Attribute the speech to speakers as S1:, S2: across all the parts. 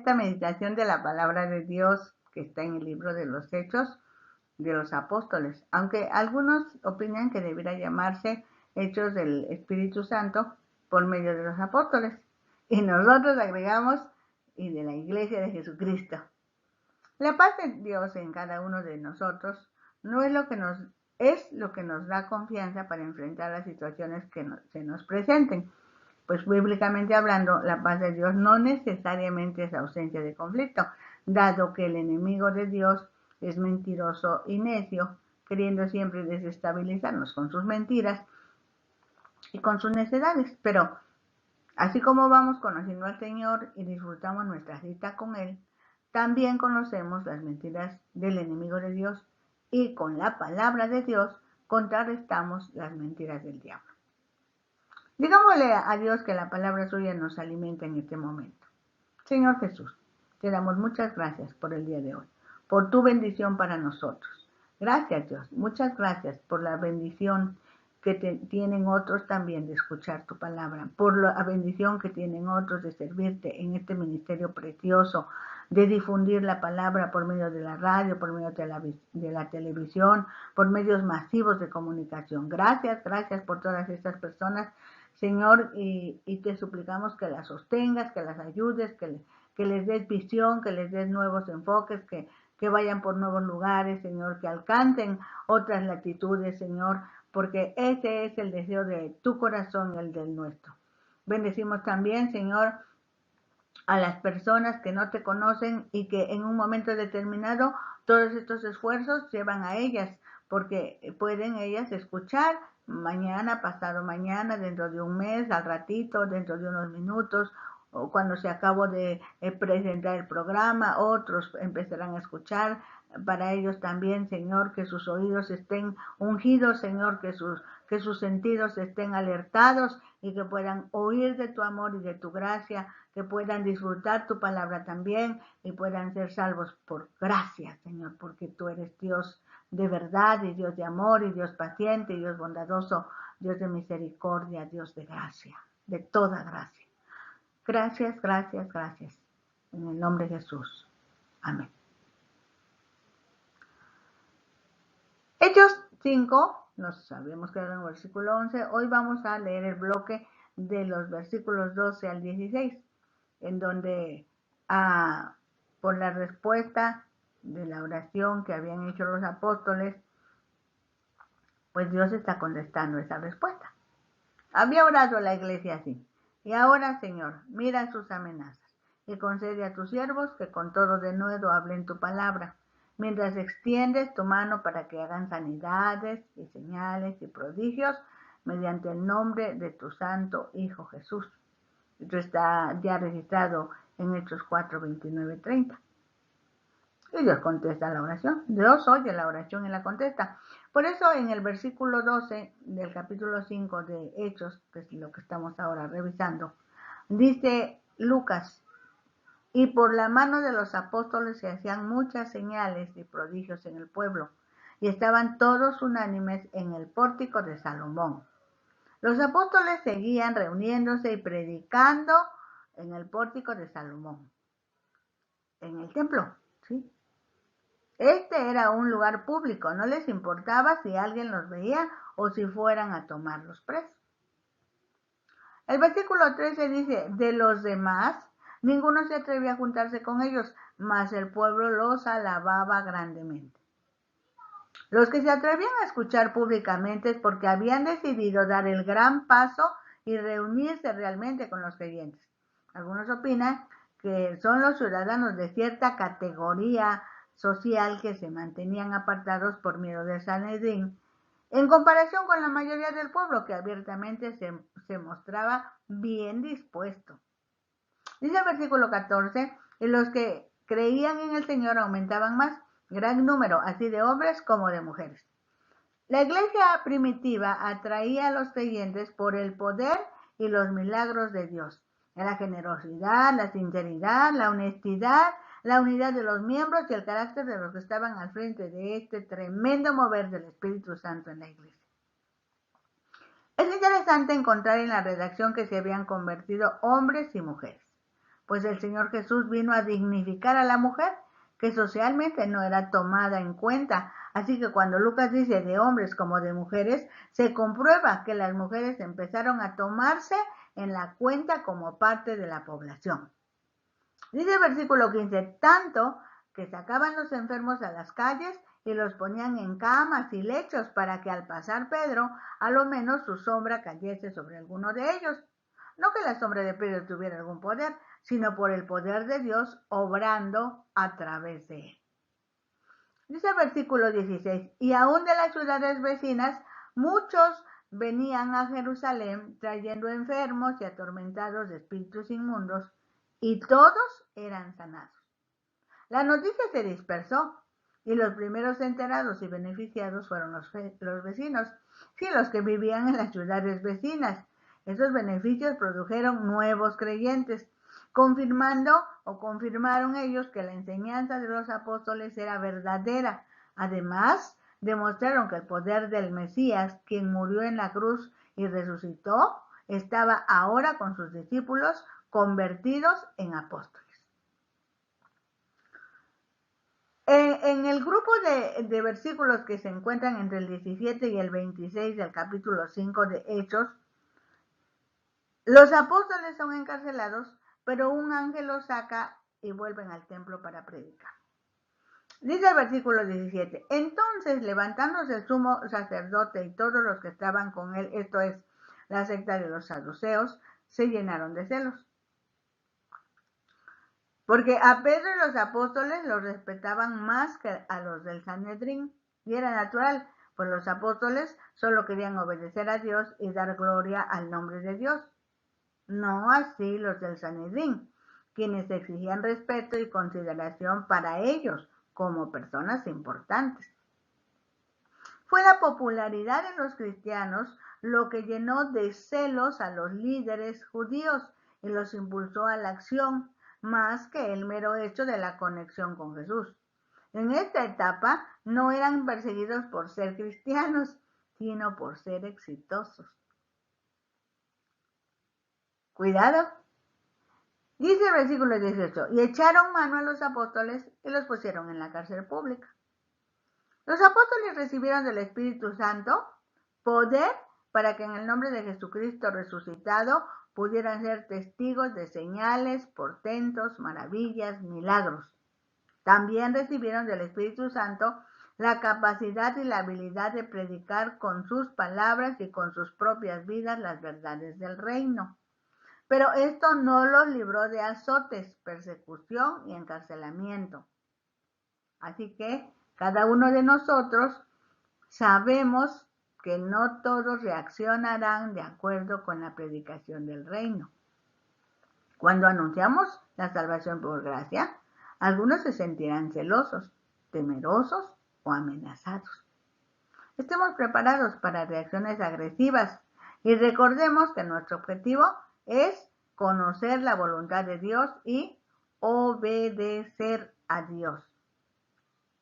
S1: esta meditación de la palabra de Dios que está en el libro de los Hechos de los Apóstoles, aunque algunos opinan que debiera llamarse Hechos del Espíritu Santo por medio de los apóstoles. Y nosotros agregamos y de la Iglesia de Jesucristo. La paz de Dios en cada uno de nosotros no es lo que nos da confianza para enfrentar las situaciones que se nos presenten. Pues bíblicamente hablando, la paz de Dios no necesariamente es ausencia de conflicto, dado que el enemigo de Dios es mentiroso y necio, queriendo siempre desestabilizarnos con sus mentiras y con sus necedades. Pero así como vamos conociendo al Señor y disfrutamos nuestra cita con Él, también conocemos las mentiras del enemigo de Dios y con la palabra de Dios contrarrestamos las mentiras del diablo. Digámosle a Dios que la palabra suya nos alimenta en este momento. Señor Jesús, te damos muchas gracias por el día de hoy, por tu bendición para nosotros. Gracias, Dios, muchas gracias por la bendición que tienen otros también de escuchar tu palabra, por la bendición que tienen otros de servirte en este ministerio precioso, de difundir la palabra por medio de la radio, por medio de la televisión, por medios masivos de comunicación. Gracias por todas estas personas, Señor, y te suplicamos que las sostengas, que las ayudes, que les des visión, que les des nuevos enfoques, que vayan por nuevos lugares, Señor, que alcancen otras latitudes, Señor, porque ese es el deseo de tu corazón y el del nuestro. Bendecimos también, Señor, a las personas que no te conocen y que en un momento determinado todos estos esfuerzos llevan a ellas, porque pueden ellas escuchar mañana, pasado mañana, dentro de un mes, al ratito, dentro de unos minutos, o cuando se acabó de presentar el programa, otros empezarán a escuchar. Para ellos también, Señor, que sus oídos estén ungidos, Señor, que sus sentidos estén alertados y que puedan oír de tu amor y de tu gracia, que puedan disfrutar tu palabra también y puedan ser salvos por gracia, Señor, porque tú eres Dios de verdad y Dios de amor y Dios paciente y Dios bondadoso, Dios de misericordia, Dios de gracia, de toda gracia. Gracias. En el nombre de Jesús. Amén. Hechos 5, nos habíamos quedado en el versículo 11, hoy vamos a leer el bloque de los versículos 12 al 16, en donde por la respuesta de la oración que habían hecho los apóstoles, pues Dios está contestando esa respuesta. Había orado la iglesia así, y ahora, Señor, mira sus amenazas, y concede a tus siervos que con todo denuedo hablen tu palabra, mientras extiendes tu mano para que hagan sanidades y señales y prodigios mediante el nombre de tu santo Hijo Jesús. Esto está ya registrado en Hechos 4, 29, 30. Y Dios contesta la oración. Dios oye la oración y la contesta. Por eso en el versículo 12 del capítulo 5 de Hechos, que es lo que estamos ahora revisando, dice Lucas: y por la mano de los apóstoles se hacían muchas señales y prodigios en el pueblo, y estaban todos unánimes en el pórtico de Salomón. Los apóstoles seguían reuniéndose y predicando en el pórtico de Salomón, en el templo, ¿sí? Este era un lugar público, no les importaba si alguien los veía o si fueran a tomarlos presos. El versículo 13 dice: de los demás, ninguno se atrevía a juntarse con ellos, mas el pueblo los alababa grandemente. Los que se atrevían a escuchar públicamente es porque habían decidido dar el gran paso y reunirse realmente con los creyentes. Algunos opinan que son los ciudadanos de cierta categoría social que se mantenían apartados por miedo del Sanedrín, en comparación con la mayoría del pueblo que abiertamente se mostraba bien dispuesto. Dice el versículo 14, y los que creían en el Señor aumentaban más, gran número, así de hombres como de mujeres. La iglesia primitiva atraía a los creyentes por el poder y los milagros de Dios, la generosidad, la sinceridad, la honestidad, la unidad de los miembros y el carácter de los que estaban al frente de este tremendo mover del Espíritu Santo en la iglesia. Es interesante encontrar en la redacción que se habían convertido hombres y mujeres. pues el Señor Jesús vino a dignificar a la mujer, que socialmente no era tomada en cuenta. Así que cuando Lucas dice de hombres como de mujeres, se comprueba que las mujeres empezaron a tomarse en la cuenta como parte de la población. Dice el versículo 15, tanto que sacaban los enfermos a las calles y los ponían en camas y lechos para que al pasar Pedro, a lo menos su sombra cayese sobre alguno de ellos. No que la sombra de Pedro tuviera algún poder, sino por el poder de Dios obrando a través de él. Dice el versículo 16, y aún de las ciudades vecinas, muchos venían a Jerusalén trayendo enfermos y atormentados de espíritus inmundos, y todos eran sanados. La noticia se dispersó, y los primeros enterados y beneficiados fueron los vecinos, sí, los que vivían en las ciudades vecinas. Esos beneficios produjeron nuevos creyentes, confirmaron ellos que la enseñanza de los apóstoles era verdadera. Además, demostraron que el poder del Mesías, quien murió en la cruz y resucitó, estaba ahora con sus discípulos convertidos en apóstoles. En el grupo de versículos que se encuentran entre el 17 y el 26 del capítulo 5 de Hechos, los apóstoles son encarcelados, pero un ángel los saca y vuelven al templo para predicar. Dice el versículo 17, entonces levantándose el sumo sacerdote y todos los que estaban con él, esto es, la secta de los saduceos, se llenaron de celos. Porque a Pedro y los apóstoles los respetaban más que a los del Sanedrín, y era natural, pues los apóstoles solo querían obedecer a Dios y dar gloria al nombre de Dios. No así los del Sanedrín, quienes exigían respeto y consideración para ellos como personas importantes. Fue la popularidad de los cristianos lo que llenó de celos a los líderes judíos y los impulsó a la acción, más que el mero hecho de la conexión con Jesús. En esta etapa no eran perseguidos por ser cristianos, sino por ser exitosos. Cuidado. Dice el versículo 18, y echaron mano a los apóstoles y los pusieron en la cárcel pública. Los apóstoles recibieron del Espíritu Santo poder para que en el nombre de Jesucristo resucitado pudieran ser testigos de señales, portentos, maravillas, milagros. También recibieron del Espíritu Santo la capacidad y la habilidad de predicar con sus palabras y con sus propias vidas las verdades del reino. Pero esto no los libró de azotes, persecución y encarcelamiento. Así que cada uno de nosotros sabemos que no todos reaccionarán de acuerdo con la predicación del reino. Cuando anunciamos la salvación por gracia, algunos se sentirán celosos, temerosos o amenazados. Estemos preparados para reacciones agresivas y recordemos que nuestro objetivo es conocer la voluntad de Dios y obedecer a Dios.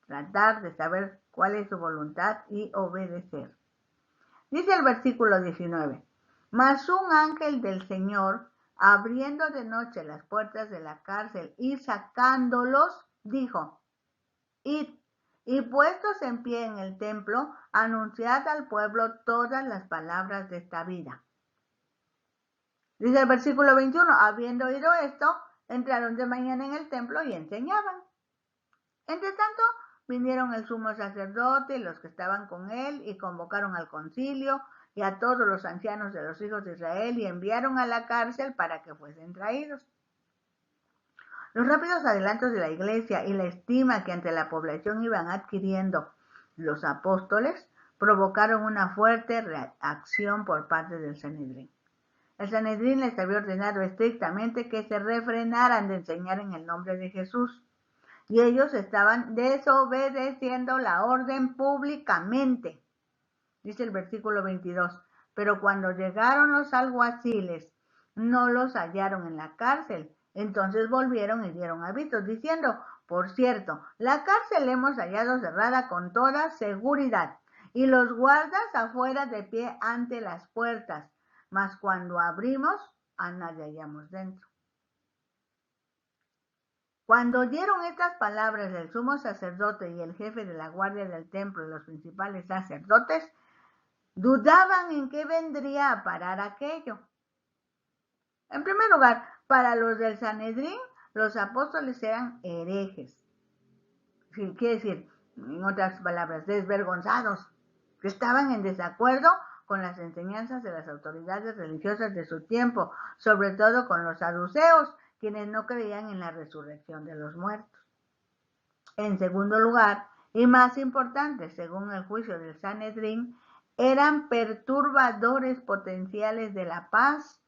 S1: Tratar de saber cuál es su voluntad y obedecer. Dice el versículo 19, mas un ángel del Señor, abriendo de noche las puertas de la cárcel y sacándolos, dijo, id, y puestos en pie en el templo, anunciad al pueblo todas las palabras de esta vida. Dice el versículo 21, habiendo oído esto, entraron de mañana en el templo y enseñaban. Entre tanto, vinieron el sumo sacerdote y los que estaban con él y convocaron al concilio y a todos los ancianos de los hijos de Israel y enviaron a la cárcel para que fuesen traídos. Los rápidos adelantos de la iglesia y la estima que ante la población iban adquiriendo los apóstoles provocaron una fuerte reacción por parte del Sanedrín. El Sanedrín les había ordenado estrictamente que se refrenaran de enseñar en el nombre de Jesús, y ellos estaban desobedeciendo la orden públicamente. Dice el versículo 22, pero cuando llegaron los alguaciles, no los hallaron en la cárcel. Entonces volvieron y dieron avisos, diciendo, por cierto, la cárcel hemos hallado cerrada con toda seguridad, y los guardas afuera de pie ante las puertas, mas cuando abrimos, a nadie hallamos dentro. Cuando oyeron estas palabras el sumo sacerdote y el jefe de la guardia del templo y los principales sacerdotes, dudaban en qué vendría a parar aquello. En primer lugar, para los del Sanedrín, los apóstoles eran herejes. Quiere decir, en otras palabras, desvergonzados, que estaban en desacuerdo con las enseñanzas de las autoridades religiosas de su tiempo, sobre todo con los saduceos, quienes no creían en la resurrección de los muertos. En segundo lugar, y más importante, según el juicio del Sanedrín, eran perturbadores potenciales de la paz.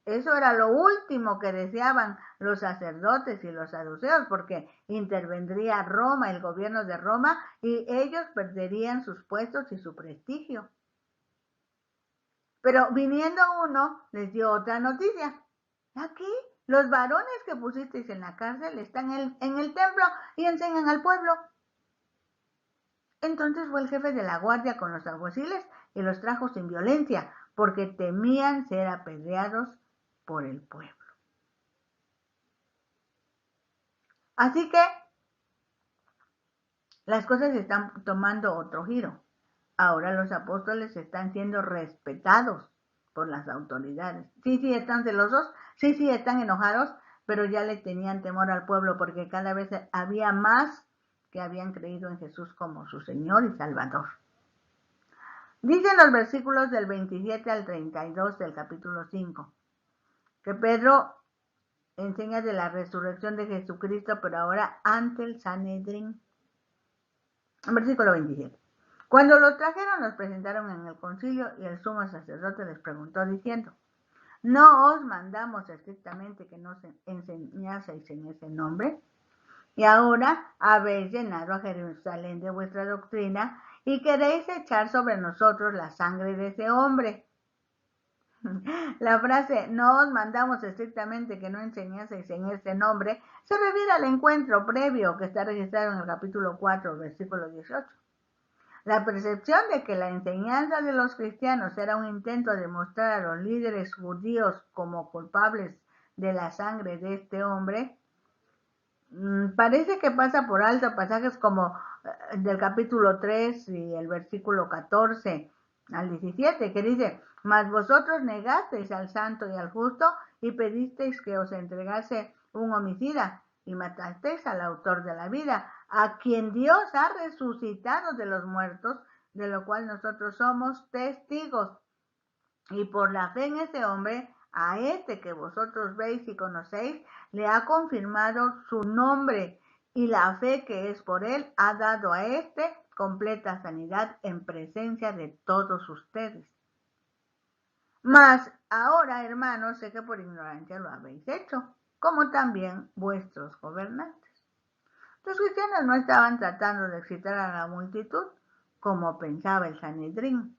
S1: Eso era lo último que deseaban los sacerdotes y los saduceos, porque intervendría Roma, el gobierno de Roma, y ellos perderían sus puestos y su prestigio. Pero viniendo uno, les dio otra noticia. Aquí, los varones que pusisteis en la cárcel están en el templo y enseñan al pueblo. Entonces fue el jefe de la guardia con los alguaciles y los trajo sin violencia, porque temían ser apedreados por el pueblo. Así que las cosas están tomando otro giro. Ahora los apóstoles están siendo respetados por las autoridades. Sí, están celosos, sí, están enojados, pero ya le tenían temor al pueblo porque cada vez había más que habían creído en Jesús como su Señor y Salvador. Dicen los versículos del 27 al 32 del capítulo 5, que Pedro enseña de la resurrección de Jesucristo, pero ahora ante el Sanedrín. En versículo 27. Cuando los trajeron, los presentaron en el concilio y el sumo sacerdote les preguntó diciendo: ¿no os mandamos estrictamente que nos enseñaseis en ese nombre? Y ahora habéis llenado a Jerusalén de vuestra doctrina y queréis echar sobre nosotros la sangre de ese hombre. La frase "no os mandamos estrictamente que no enseñaseis en ese nombre" se refiere al encuentro previo que está registrado en el capítulo 4, versículo 18. La percepción de que la enseñanza de los cristianos era un intento de mostrar a los líderes judíos como culpables de la sangre de este hombre parece que pasa por alto pasajes como del capítulo 3 y el versículo 14 al 17, que dice: mas vosotros negasteis al santo y al justo y pedisteis que os entregase un homicida y matasteis al autor de la vida, a quien Dios ha resucitado de los muertos, de lo cual nosotros somos testigos. Y por la fe en ese hombre, a este que vosotros veis y conocéis, le ha confirmado su nombre, y la fe que es por él ha dado a este completa sanidad en presencia de todos ustedes. Mas ahora, hermanos, sé que por ignorancia lo habéis hecho, como también vuestros gobernantes. Los cristianos no estaban tratando de excitar a la multitud, como pensaba el Sanedrín.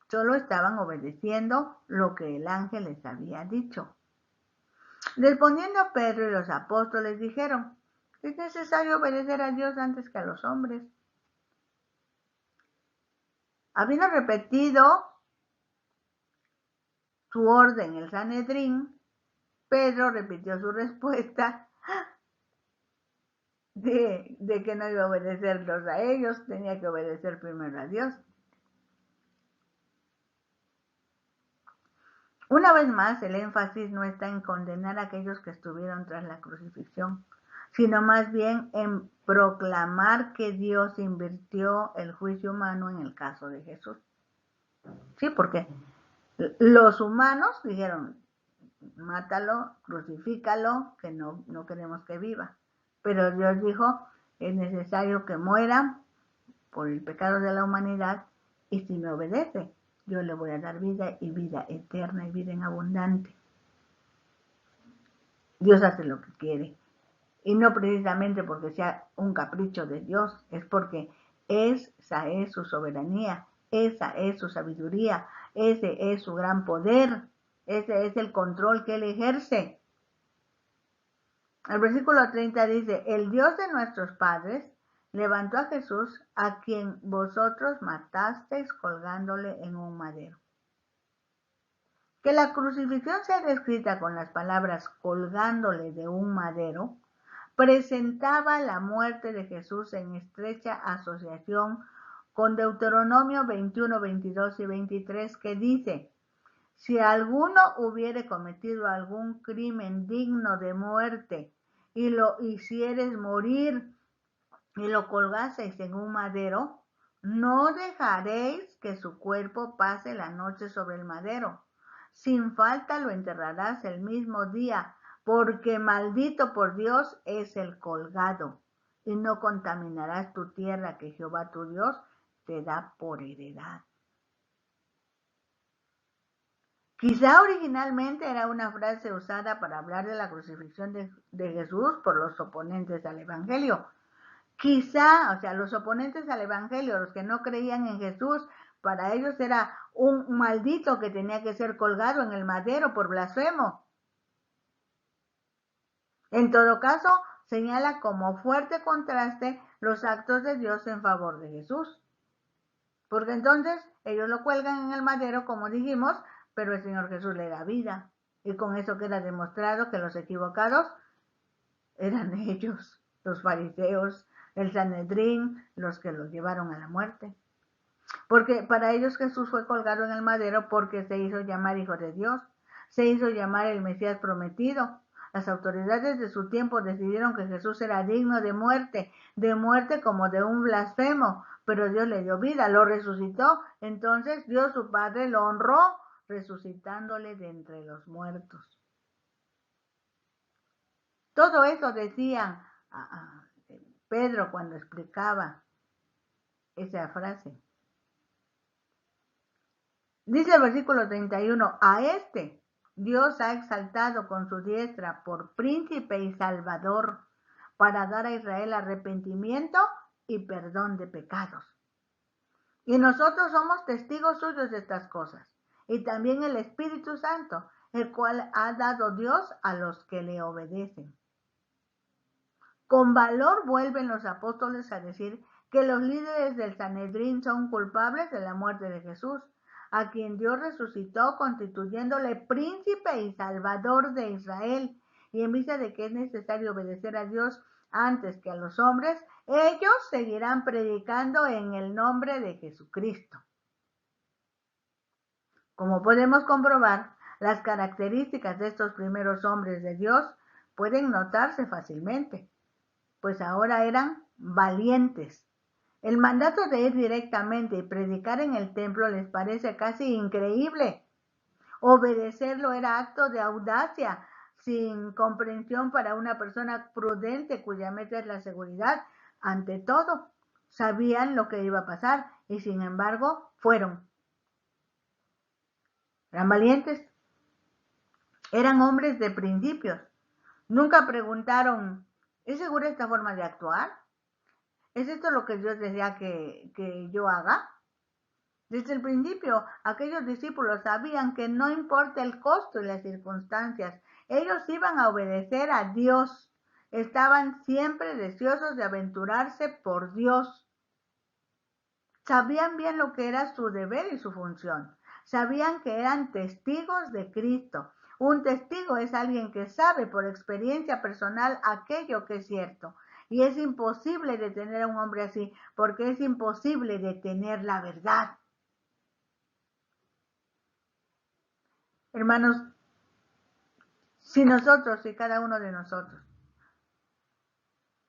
S1: Solo estaban obedeciendo lo que el ángel les había dicho. Respondiendo Pedro y los apóstoles dijeron: es necesario obedecer a Dios antes que a los hombres. Habiendo repetido su orden el Sanedrín, Pedro repitió su respuesta de que no iba a obedecerlos a ellos, tenía que obedecer primero a Dios. Una vez más, el énfasis no está en condenar a aquellos que estuvieron tras la crucifixión, sino más bien en proclamar que Dios invirtió el juicio humano en el caso de Jesús. Sí, porque los humanos dijeron: mátalo, crucifícalo, que no queremos que viva. Pero Dios dijo: es necesario que muera por el pecado de la humanidad, y si me obedece, yo le voy a dar vida y vida eterna y vida en abundante. Dios hace lo que quiere. Y no precisamente porque sea un capricho de Dios, es porque esa es su soberanía, esa es su sabiduría, ese es su gran poder, ese es el control que Él ejerce. El versículo 30 dice: el Dios de nuestros padres levantó a Jesús, a quien vosotros matasteis colgándole en un madero. Que la crucifixión sea descrita con las palabras colgándole de un madero presentaba la muerte de Jesús en estrecha asociación con Deuteronomio 21, 22 y 23, que dice: si alguno hubiere cometido algún crimen digno de muerte y lo hicieres morir y lo colgaseis en un madero, no dejaréis que su cuerpo pase la noche sobre el madero. Sin falta lo enterrarás el mismo día, porque maldito por Dios es el colgado, y no contaminarás tu tierra que Jehová tu Dios te da por heredad. Quizá originalmente era una frase usada para hablar de la crucifixión de Jesús por los oponentes al Evangelio. Quizá, o sea, los oponentes al Evangelio, los que no creían en Jesús, para ellos era un maldito que tenía que ser colgado en el madero por blasfemo. En todo caso, señala como fuerte contraste los actos de Dios en favor de Jesús. Porque entonces ellos lo cuelgan en el madero, como dijimos, pero el Señor Jesús le da vida. Y con eso queda demostrado que los equivocados eran ellos, los fariseos, el Sanedrín, los que los llevaron a la muerte. Porque para ellos Jesús fue colgado en el madero porque se hizo llamar Hijo de Dios, se hizo llamar el Mesías prometido. Las autoridades de su tiempo decidieron que Jesús era digno de muerte como de un blasfemo, pero Dios le dio vida, lo resucitó. Entonces Dios su Padre lo honró resucitándole de entre los muertos. Todo eso decía Pedro cuando explicaba esa frase. Dice el versículo 31, a este Dios ha exaltado con su diestra por príncipe y salvador para dar a Israel arrepentimiento y perdón de pecados. Y nosotros somos testigos suyos de estas cosas. Y también el Espíritu Santo, el cual ha dado Dios a los que le obedecen. Con valor vuelven los apóstoles a decir que los líderes del Sanedrín son culpables de la muerte de Jesús, a quien Dios resucitó constituyéndole príncipe y salvador de Israel. Y en vista de que es necesario obedecer a Dios antes que a los hombres, ellos seguirán predicando en el nombre de Jesucristo. Como podemos comprobar, las características de estos primeros hombres de Dios pueden notarse fácilmente, pues ahora eran valientes. El mandato de ir directamente y predicar en el templo les parece casi increíble. Obedecerlo era acto de audacia, sin comprensión para una persona prudente cuya meta es la seguridad. Ante todo, sabían lo que iba a pasar y sin embargo fueron. Eran valientes, eran hombres de principios. Nunca preguntaron, ¿es segura esta forma de actuar? ¿Es esto lo que Dios desea que yo haga? Desde el principio, aquellos discípulos sabían que no importa el costo y las circunstancias, ellos iban a obedecer a Dios. Estaban siempre deseosos de aventurarse por Dios. Sabían bien lo que era su deber y su función. Sabían que eran testigos de Cristo. Un testigo es alguien que sabe por experiencia personal aquello que es cierto. Y es imposible detener a un hombre así, porque es imposible detener la verdad. Hermanos, si nosotros y cada uno de nosotros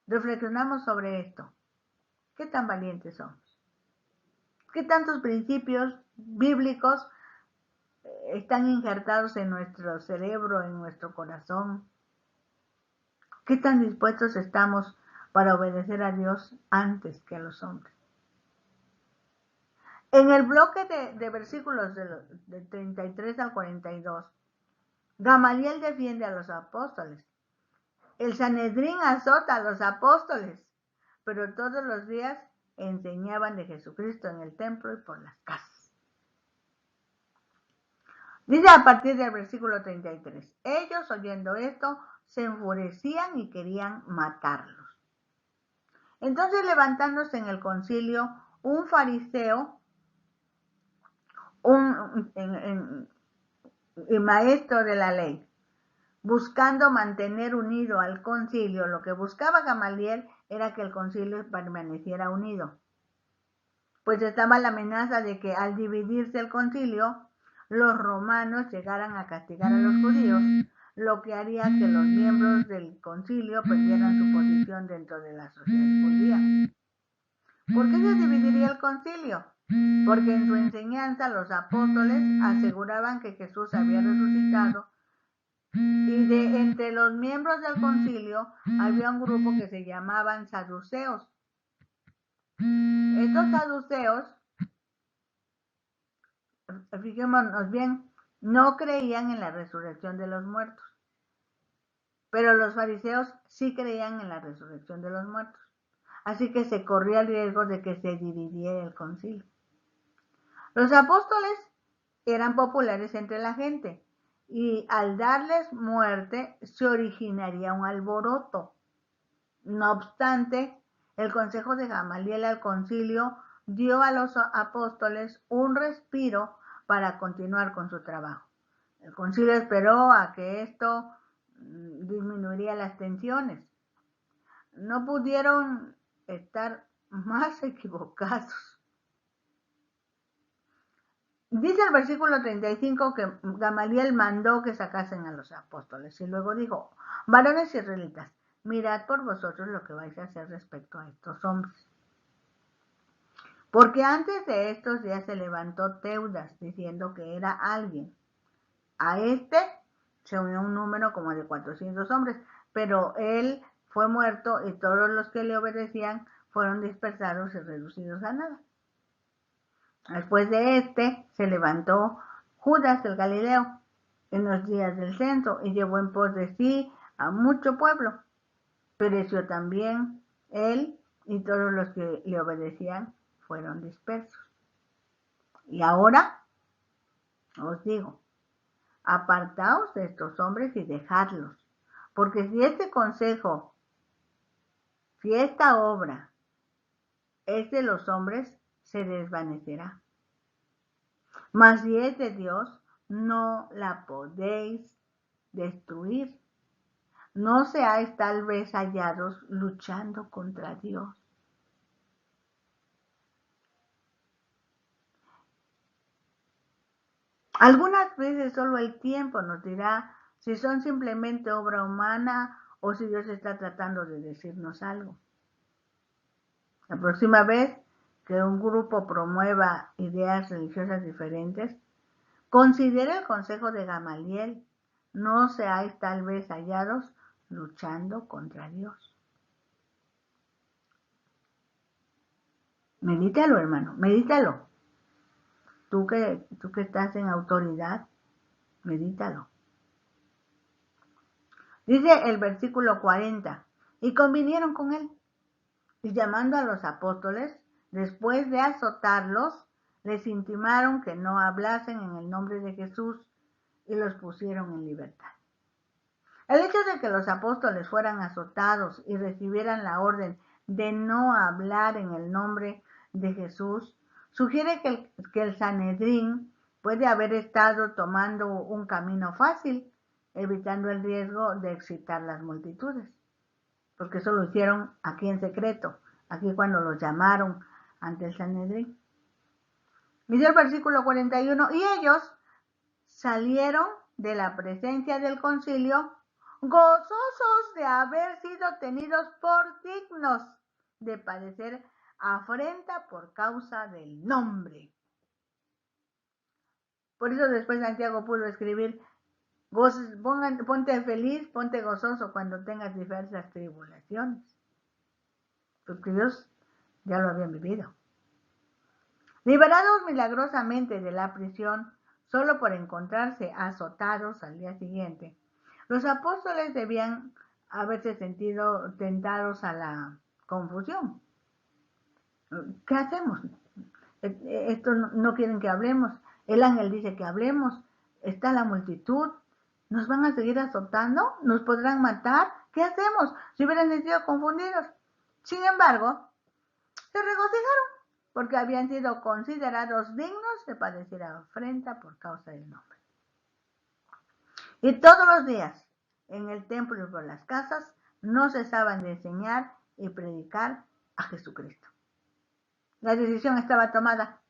S1: reflexionamos sobre esto, ¿qué tan valientes somos? ¿Qué tantos principios bíblicos están injertados en nuestro cerebro, en nuestro corazón? ¿Qué tan dispuestos estamos para obedecer a Dios antes que a los hombres? En el bloque de versículos de 33 al 42, Gamaliel defiende a los apóstoles. El Sanedrín azota a los apóstoles, pero todos los días enseñaban de Jesucristo en el templo y por las casas. Dice a partir del versículo 33, ellos oyendo esto se enfurecían y querían matarlos. Entonces levantándose en el concilio un fariseo, y maestro de la ley, buscando mantener unido al concilio. Lo que buscaba Gamaliel era que el concilio permaneciera unido, pues estaba la amenaza de que al dividirse el concilio, los romanos llegaran a castigar a los judíos, lo que haría que los miembros del concilio perdieran su posición dentro de la sociedad judía. ¿Por qué se dividiría el concilio? Porque en su enseñanza los apóstoles aseguraban que Jesús había resucitado, y de entre los miembros del concilio había un grupo que se llamaban saduceos. Estos saduceos, fijémonos bien, no creían en la resurrección de los muertos, pero los fariseos sí creían en la resurrección de los muertos. Así que se corría el riesgo de que se dividiera el concilio. Los apóstoles eran populares entre la gente, y al darles muerte se originaría un alboroto. No obstante, el consejo de Gamaliel al concilio dio a los apóstoles un respiro para continuar con su trabajo. El concilio esperó a que esto disminuiría las tensiones. No pudieron estar más equivocados. Dice el versículo 35 que Gamaliel mandó que sacasen a los apóstoles y luego dijo: varones israelitas, mirad por vosotros lo que vais a hacer respecto a estos hombres. Porque antes de estos días se levantó Teudas diciendo que era alguien. A este se unió un número como de 400 hombres, pero él fue muerto y todos los que le obedecían fueron dispersados y reducidos a nada. Después de este se levantó Judas el Galileo en los días del censo y llevó en pos de sí a mucho pueblo. Pereció también él y todos los que le obedecían fueron dispersos. Y ahora os digo, apartaos de estos hombres y dejadlos, porque si este consejo, si esta obra es de los hombres, se desvanecerá. Mas si es de Dios, no la podéis destruir. No seáis tal vez hallados luchando contra Dios. Algunas veces solo el tiempo nos dirá si son simplemente obra humana o si Dios está tratando de decirnos algo. La próxima vez que un grupo promueva ideas religiosas diferentes, considere el consejo de Gamaliel: no seáis tal vez hallados luchando contra Dios. Medítalo, hermano, medítalo. Tú que estás en autoridad, medítalo. Dice el versículo 40, y convinieron con él, y llamando a los apóstoles, después de azotarlos, les intimaron que no hablasen en el nombre de Jesús, y los pusieron en libertad. El hecho de que los apóstoles fueran azotados y recibieran la orden de no hablar en el nombre de Jesús sugiere que el Sanedrín puede haber estado tomando un camino fácil, evitando el riesgo de excitar las multitudes, porque eso lo hicieron aquí en secreto, aquí cuando los llamaron ante el Sanedrín. Dice el versículo 41, y ellos salieron de la presencia del concilio gozosos de haber sido tenidos por dignos de padecer afrenta por causa del nombre. Por eso después Santiago pudo escribir: ponte feliz, ponte gozoso cuando tengas diversas tribulaciones, porque ellos ya lo habían vivido. Liberados milagrosamente de la prisión, solo por encontrarse azotados al día siguiente, los apóstoles debían haberse sentido tentados a la confusión. ¿Qué hacemos? Esto no quieren que hablemos. El ángel dice que hablemos. Está la multitud. ¿Nos van a seguir azotando? ¿Nos podrán matar? ¿Qué hacemos? Si hubieran sido confundidos. Sin embargo, se regocijaron porque habían sido considerados dignos de padecer afrenta por causa del nombre. Y todos los días, en el templo y por las casas, no cesaban de enseñar y predicar a Jesucristo. La decisión estaba tomada.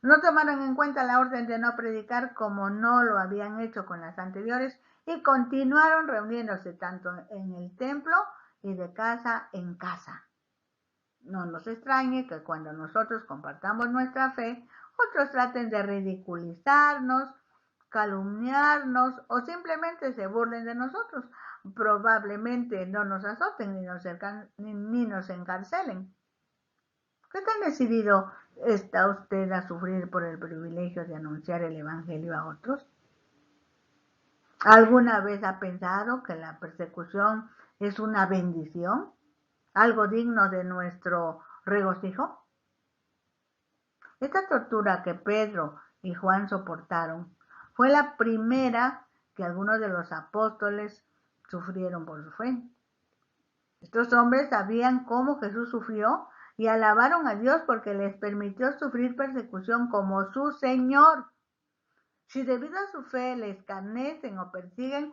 S1: No tomaron en cuenta la orden de no predicar como no lo habían hecho con las anteriores y continuaron reuniéndose tanto en el templo y de casa en casa. No nos extrañe que cuando nosotros compartamos nuestra fe, otros traten de ridiculizarnos, calumniarnos o simplemente se burlen de nosotros. Probablemente no nos azoten ni nos encarcelen. ¿Qué tan decidido está usted a sufrir por el privilegio de anunciar el Evangelio a otros? ¿Alguna vez ha pensado que la persecución es una bendición? ¿Algo digno de nuestro regocijo? Esta tortura que Pedro y Juan soportaron fue la primera que algunos de los apóstoles sufrieron por su fe. Estos hombres sabían cómo Jesús sufrió y alabaron a Dios porque les permitió sufrir persecución como su Señor. Si debido a su fe le escarnecen o persiguen,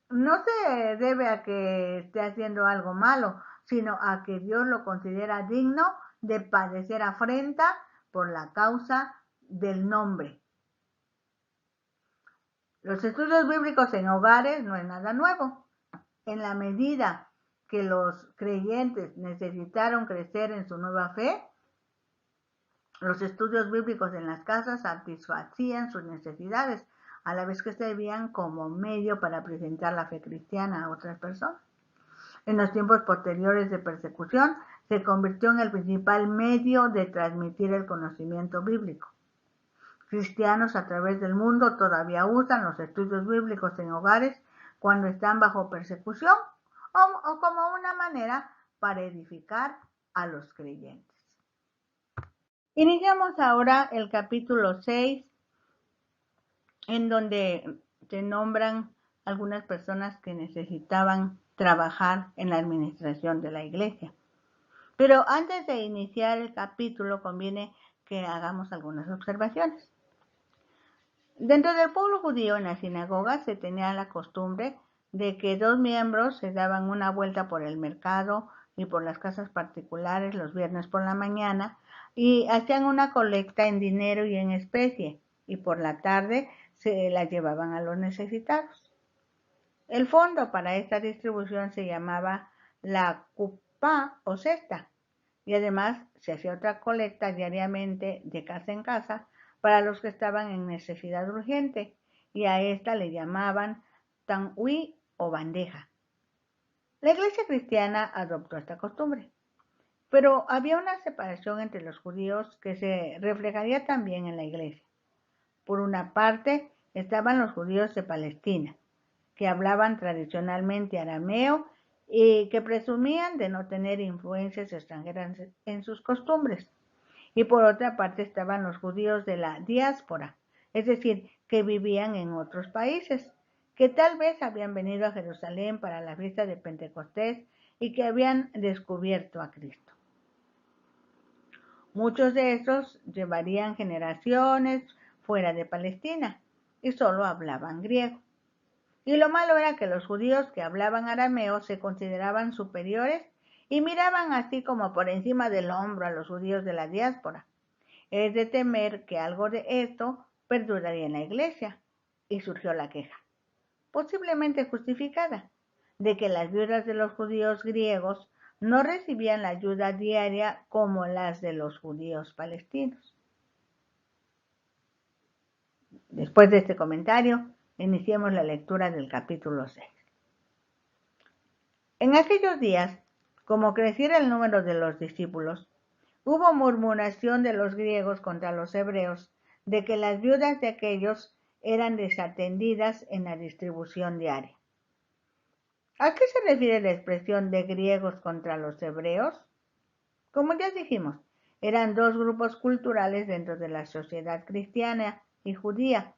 S1: no se debe a que esté haciendo algo malo, sino a que Dios lo considera digno de padecer afrenta por la causa del nombre. Los estudios bíblicos en hogares no es nada nuevo. En la medida que los creyentes necesitaron crecer en su nueva fe, los estudios bíblicos en las casas satisfacían sus necesidades, a la vez que servían como medio para presentar la fe cristiana a otras personas. En los tiempos posteriores de persecución, se convirtió en el principal medio de transmitir el conocimiento bíblico. Cristianos a través del mundo todavía usan los estudios bíblicos en hogares cuando están bajo persecución o como una manera para edificar a los creyentes. Iniciamos ahora el capítulo 6, en donde se nombran algunas personas que necesitaban trabajar en la administración de la iglesia. Pero antes de iniciar el capítulo conviene que hagamos algunas observaciones. Dentro del pueblo judío en la sinagoga se tenía la costumbre de que dos miembros se daban una vuelta por el mercado y por las casas particulares los viernes por la mañana y hacían una colecta en dinero y en especie y por la tarde se la llevaban a los necesitados. El fondo para esta distribución se llamaba la cupá o cesta y además se hacía otra colecta diariamente de casa en casa para los que estaban en necesidad urgente, y a esta le llamaban tanhui o bandeja. La iglesia cristiana adoptó esta costumbre, pero había una separación entre los judíos que se reflejaría también en la iglesia. Por una parte estaban los judíos de Palestina, que hablaban tradicionalmente arameo y que presumían de no tener influencias extranjeras en sus costumbres. Y por otra parte estaban los judíos de la diáspora, es decir, que vivían en otros países, que tal vez habían venido a Jerusalén para la fiesta de Pentecostés y que habían descubierto a Cristo. Muchos de estos llevarían generaciones fuera de Palestina y solo hablaban griego. Y lo malo era que los judíos que hablaban arameo se consideraban superiores y miraban así como por encima del hombro a los judíos de la diáspora. Es de temer que algo de esto perduraría en la iglesia, y surgió la queja, posiblemente justificada, de que las viudas de los judíos griegos no recibían la ayuda diaria como las de los judíos palestinos. Después de este comentario, iniciemos la lectura del capítulo 6. En aquellos días, como creciera el número de los discípulos, hubo murmuración de los griegos contra los hebreos de que las viudas de aquellos eran desatendidas en la distribución diaria. ¿A qué se refiere la expresión de griegos contra los hebreos? Como ya dijimos, eran dos grupos culturales dentro de la sociedad cristiana y judía.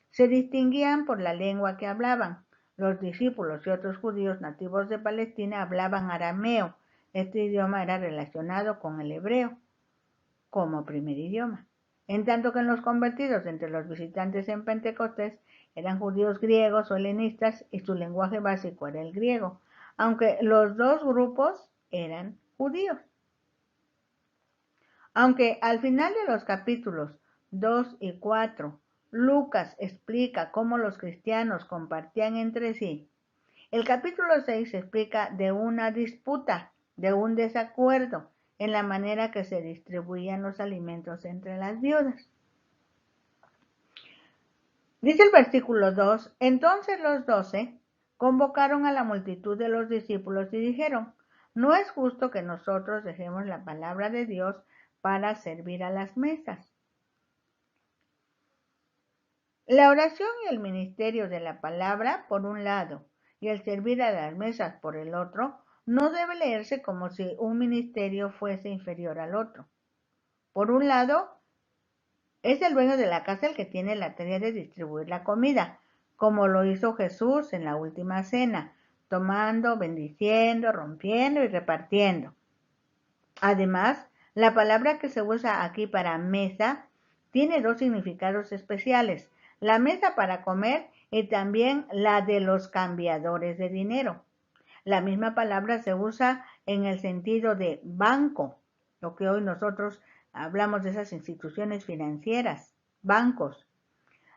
S1: Se distinguían por la lengua que hablaban. Los discípulos y otros judíos nativos de Palestina hablaban arameo. Este idioma era relacionado con el hebreo como primer idioma, en tanto que en los convertidos entre los visitantes en Pentecostés Eran judíos griegos o helenistas y su lenguaje básico era el griego, aunque los dos grupos eran judíos. Aunque al final de los capítulos 2 y 4, Lucas explica cómo los cristianos compartían entre sí, el capítulo 6 explica de una disputa, de un desacuerdo en la manera que se distribuían los alimentos entre las viudas. Dice el versículo 2, entonces los 12 convocaron a la multitud de los discípulos y dijeron, no es justo que nosotros dejemos la palabra de Dios para servir a las mesas. La oración y el ministerio de la palabra, por un lado, y el servir a las mesas por el otro, no debe leerse como si un ministerio fuese inferior al otro. Por un lado, es el dueño de la casa el que tiene la tarea de distribuir la comida, como lo hizo Jesús en la última cena, tomando, bendiciendo, rompiendo y repartiendo. Además, la palabra que se usa aquí para mesa tiene dos significados especiales, la mesa para comer y también la de los cambiadores de dinero. La misma palabra se usa en el sentido de banco, lo que hoy nosotros hablamos de esas instituciones financieras, bancos.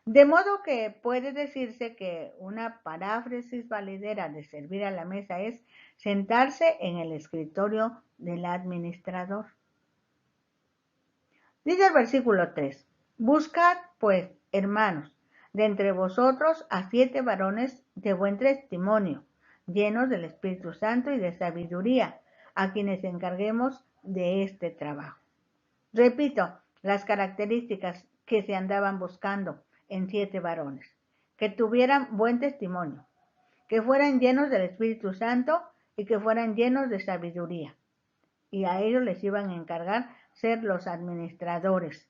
S1: De modo que puede decirse que una paráfrasis validera de servir a la mesa es sentarse en el escritorio del administrador. Dice el versículo 3, buscad pues, hermanos, de entre vosotros a 7 varones de buen testimonio, llenos del Espíritu Santo y de sabiduría, a quienes encarguemos de este trabajo. Repito, las características que se andaban buscando en 7 varones, que tuvieran buen testimonio, que fueran llenos del Espíritu Santo y que fueran llenos de sabiduría. Y a ellos les iban a encargar ser los administradores.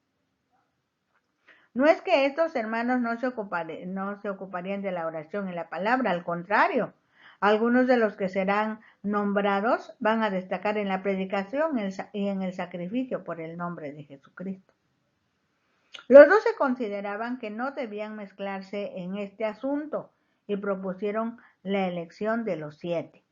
S1: No es que estos hermanos no se ocuparían de la oración y la palabra, al contrario, algunos de los que serán nombrados van a destacar en la predicación y en el sacrificio por el nombre de Jesucristo. Los 12 consideraban que no debían mezclarse en este asunto y propusieron la elección de los 7.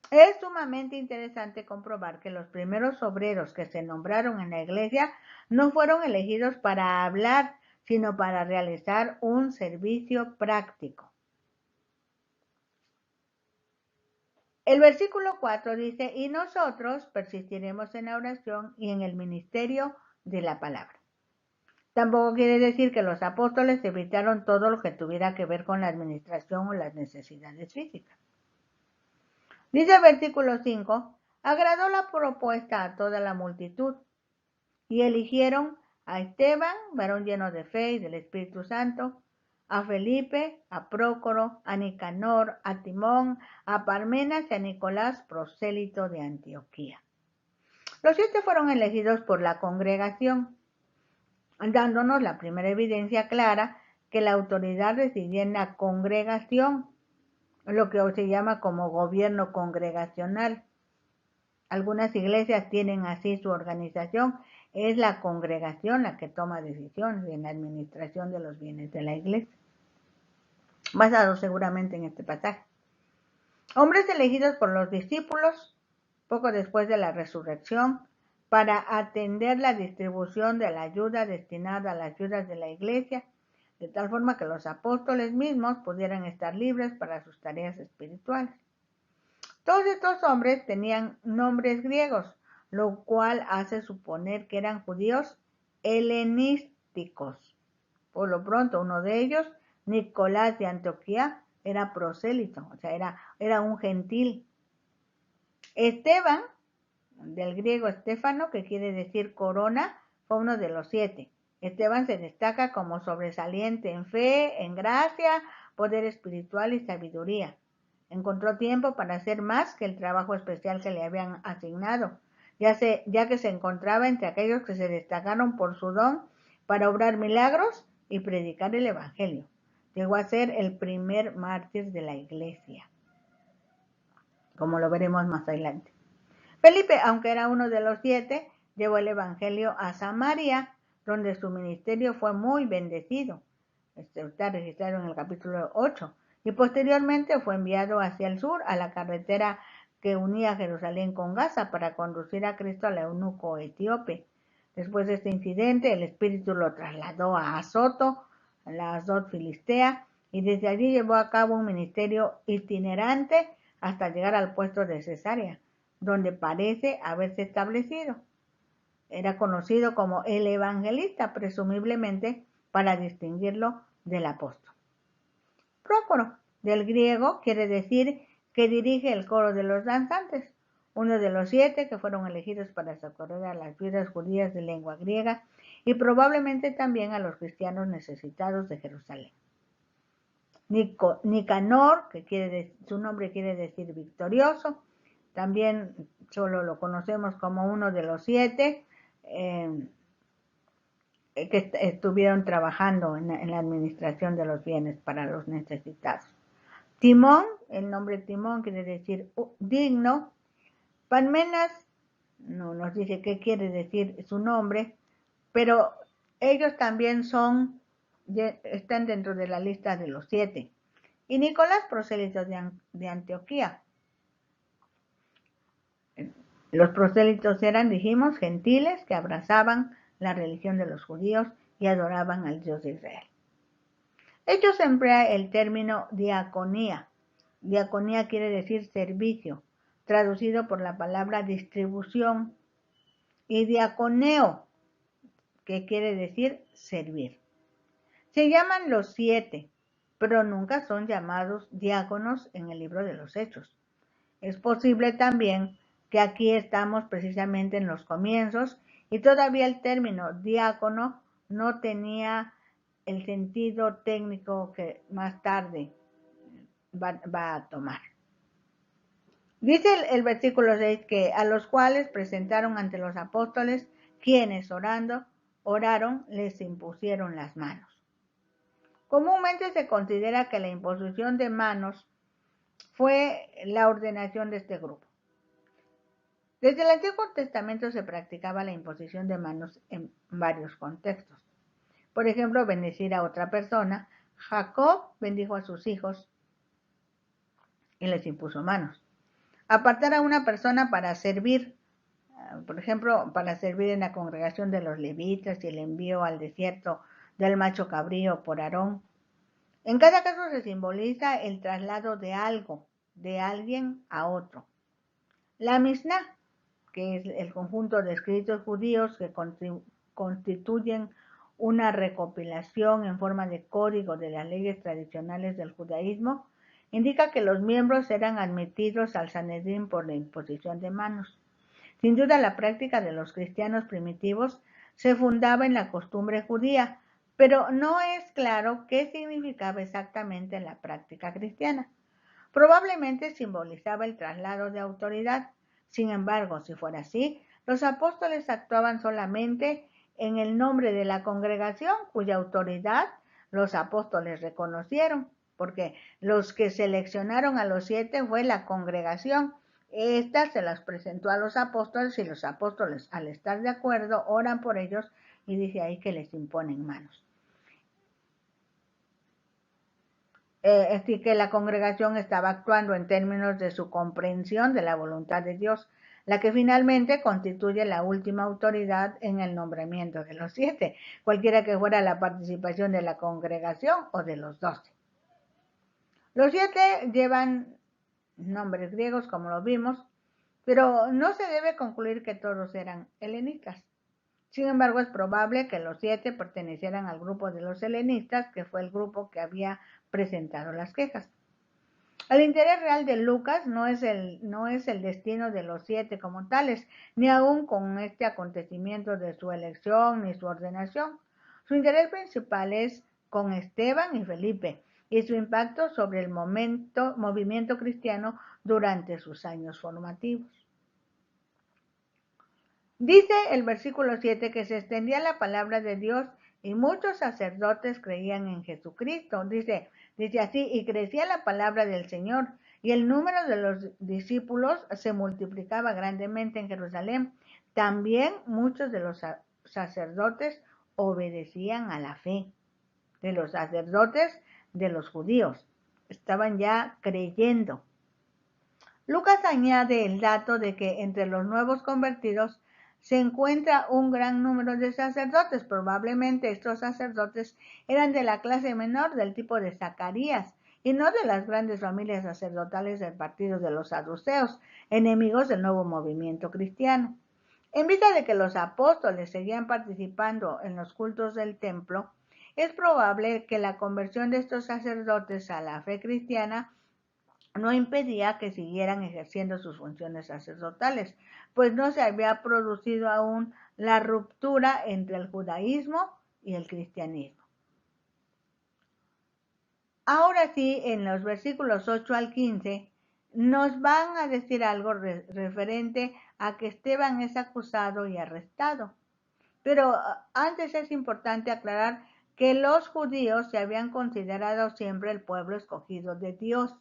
S1: Es sumamente interesante comprobar que los primeros obreros que se nombraron en la iglesia no fueron elegidos para hablar, sino para realizar un servicio práctico. El versículo 4 dice, y nosotros persistiremos en la oración y en el ministerio de la palabra. Tampoco quiere decir que los apóstoles evitaron todo lo que tuviera que ver con la administración o las necesidades físicas. Dice el versículo 5, agradó la propuesta a toda la multitud y eligieron a Esteban, varón lleno de fe y del Espíritu Santo, a Felipe, a Prócoro, a Nicanor, a Timón, a Parmenas y a Nicolás, prosélito de Antioquía. Los 7 fueron elegidos por la congregación, dándonos la primera evidencia clara que la autoridad residía en la congregación, lo que hoy se llama como gobierno congregacional. Algunas iglesias tienen así su organización, es la congregación la que toma decisiones en la administración de los bienes de la iglesia, basado seguramente en este pasaje. Hombres elegidos por los discípulos poco después de la resurrección para atender la distribución de la ayuda destinada a las ayudas de la iglesia, de tal forma que los apóstoles mismos pudieran estar libres para sus tareas espirituales. Todos estos hombres tenían nombres griegos, lo cual hace suponer que eran judíos helenísticos. Por lo pronto, uno de ellos, Nicolás de Antioquía, era prosélito, o sea, era un gentil. Esteban, del griego Estéfano, que quiere decir corona, fue uno de los 7. Esteban se destaca como sobresaliente en fe, en gracia, poder espiritual y sabiduría. Encontró tiempo para hacer más que el trabajo especial que le habían asignado, ya que se encontraba entre aquellos que se destacaron por su don para obrar milagros y predicar el evangelio. Llegó a ser el primer mártir de la iglesia, como lo veremos más adelante. Felipe, aunque era uno de los 7, llevó el evangelio a Samaria, donde su ministerio fue muy bendecido. está registrado en el capítulo 8, y posteriormente fue enviado hacia el sur, a la carretera que unía Jerusalén con Gaza, para conducir a Cristo al eunuco etíope. Después de este incidente, el Espíritu lo trasladó a Azoto, a la Azot filistea, y desde allí llevó a cabo un ministerio itinerante hasta llegar al puesto de Cesarea, donde parece haberse establecido. Era conocido como el evangelista, presumiblemente para distinguirlo del apóstol. Prócoro, del griego, quiere decir que dirige el coro de los danzantes, uno de los 7 que fueron elegidos para socorrer a las viudas judías de lengua griega y probablemente también a los cristianos necesitados de Jerusalén. Nicanor, su nombre quiere decir victorioso, también solo lo conocemos como uno de los 7 que estuvieron trabajando en la administración de los bienes para los necesitados. Timón, el nombre Timón quiere decir digno. Parmenas no nos dice qué quiere decir su nombre, pero ellos también están dentro de la lista de los 7. Y Nicolás, prosélito de Antioquía. Los prosélitos eran, dijimos, gentiles que abrazaban la religión de los judíos y adoraban al Dios de Israel. Hechos emplea el término diaconía. Diaconía quiere decir servicio, traducido por la palabra distribución, y diaconeo, que quiere decir servir. Se llaman los 7, pero nunca son llamados diáconos en el libro de los Hechos. Es posible también que aquí estamos precisamente en los comienzos y todavía el término diácono no tenía el sentido técnico que más tarde va a tomar. Dice el versículo 6 que a los cuales presentaron ante los apóstoles, quienes oraron, les impusieron las manos. Comúnmente se considera que la imposición de manos fue la ordenación de este grupo. Desde el Antiguo Testamento se practicaba la imposición de manos en varios contextos. Por ejemplo, bendecir a otra persona. Jacob bendijo a sus hijos y les impuso manos. Apartar a una persona para servir, por ejemplo, para servir en la congregación de los levitas y el envío al desierto del macho cabrío por Aarón. En cada caso se simboliza el traslado de algo, de alguien a otro. La Misná, que es el conjunto de escritos judíos que constituyen una recopilación en forma de código de las leyes tradicionales del judaísmo, indica que los miembros eran admitidos al Sanedrín por la imposición de manos. Sin duda, la práctica de los cristianos primitivos se fundaba en la costumbre judía, pero no es claro qué significaba exactamente la práctica cristiana. Probablemente simbolizaba el traslado de autoridad. Sin embargo, si fuera así, los apóstoles actuaban solamente en el nombre de la congregación, cuya autoridad los apóstoles reconocieron, porque los que seleccionaron a los 7 fue la congregación. Esta se las presentó a los apóstoles y los apóstoles, al estar de acuerdo, oran por ellos y dice ahí que les imponen manos. Así que la congregación estaba actuando en términos de su comprensión de la voluntad de Dios, la que finalmente constituye la última autoridad en el nombramiento de los 7, cualquiera que fuera la participación de la congregación o de los 12. Los 7 llevan nombres griegos, como lo vimos, pero no se debe concluir que todos eran helenistas. Sin embargo, es probable que los 7 pertenecieran al grupo de los helenistas, que fue el grupo que había presentado las quejas. El interés real de Lucas no es el destino de los 7 como tales, ni aún con este acontecimiento de su elección ni su ordenación. Su interés principal es con Esteban y Felipe y su impacto sobre el movimiento cristiano durante sus años formativos. Dice el versículo 7 que se extendía la palabra de Dios y muchos sacerdotes creían en Jesucristo. Dice así, y crecía la palabra del Señor, y el número de los discípulos se multiplicaba grandemente en Jerusalén. También muchos de los sacerdotes obedecían a la fe. de los sacerdotes de los judíos. Estaban ya creyendo. Lucas añade el dato de que entre los nuevos convertidos se encuentra un gran número de sacerdotes. Probablemente estos sacerdotes eran de la clase menor, del tipo de Zacarías, y no de las grandes familias sacerdotales del partido de los saduceos, enemigos del nuevo movimiento cristiano. En vista de que los apóstoles seguían participando en los cultos del templo, es probable que la conversión de estos sacerdotes a la fe cristiana no impedía que siguieran ejerciendo sus funciones sacerdotales, pues no se había producido aún la ruptura entre el judaísmo y el cristianismo. Ahora sí, en los versículos 8 al 15, nos van a decir algo referente a que Esteban es acusado y arrestado. Pero antes es importante aclarar que los judíos se habían considerado siempre el pueblo escogido de Dios,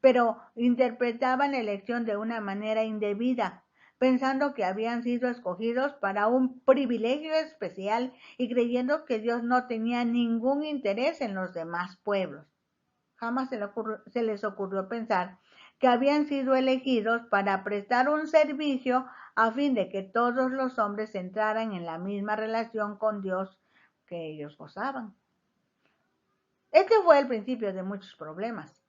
S1: pero interpretaban la elección de una manera indebida, pensando que habían sido escogidos para un privilegio especial y creyendo que Dios no tenía ningún interés en los demás pueblos. Jamás se les ocurrió pensar que habían sido elegidos para prestar un servicio a fin de que todos los hombres entraran en la misma relación con Dios que ellos gozaban. Este fue el principio de muchos problemas.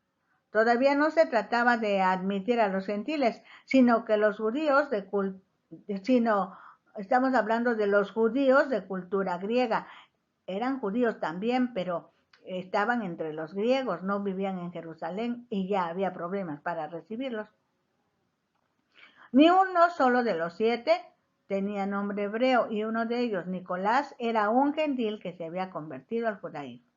S1: Todavía no se trataba de admitir a los gentiles, sino que los judíos estamos hablando de los judíos de cultura griega. Eran judíos también, pero estaban entre los griegos, no vivían en Jerusalén y ya había problemas para recibirlos. Ni uno solo de los 7 tenía nombre hebreo y uno de ellos, Nicolás, era un gentil que se había convertido al judaísmo.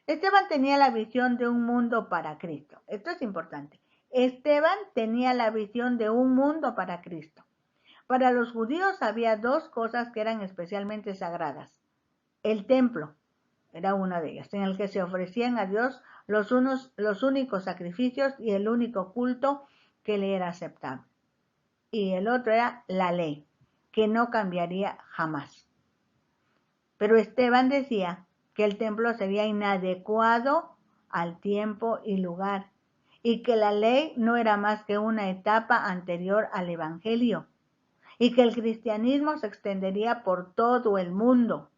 S1: Esteban tenía la visión de un mundo para Cristo. Esto es importante. Esteban tenía la visión de un mundo para Cristo. Para los judíos había dos cosas que eran especialmente sagradas. El templo era una de ellas, en el que se ofrecían a Dios los únicos sacrificios y el único culto que le era aceptable. Y el otro era la ley, que no cambiaría jamás. Pero Esteban decía que el templo sería inadecuado al tiempo y lugar, y que la ley no era más que una etapa anterior al Evangelio, y que el cristianismo se extendería por todo el mundo.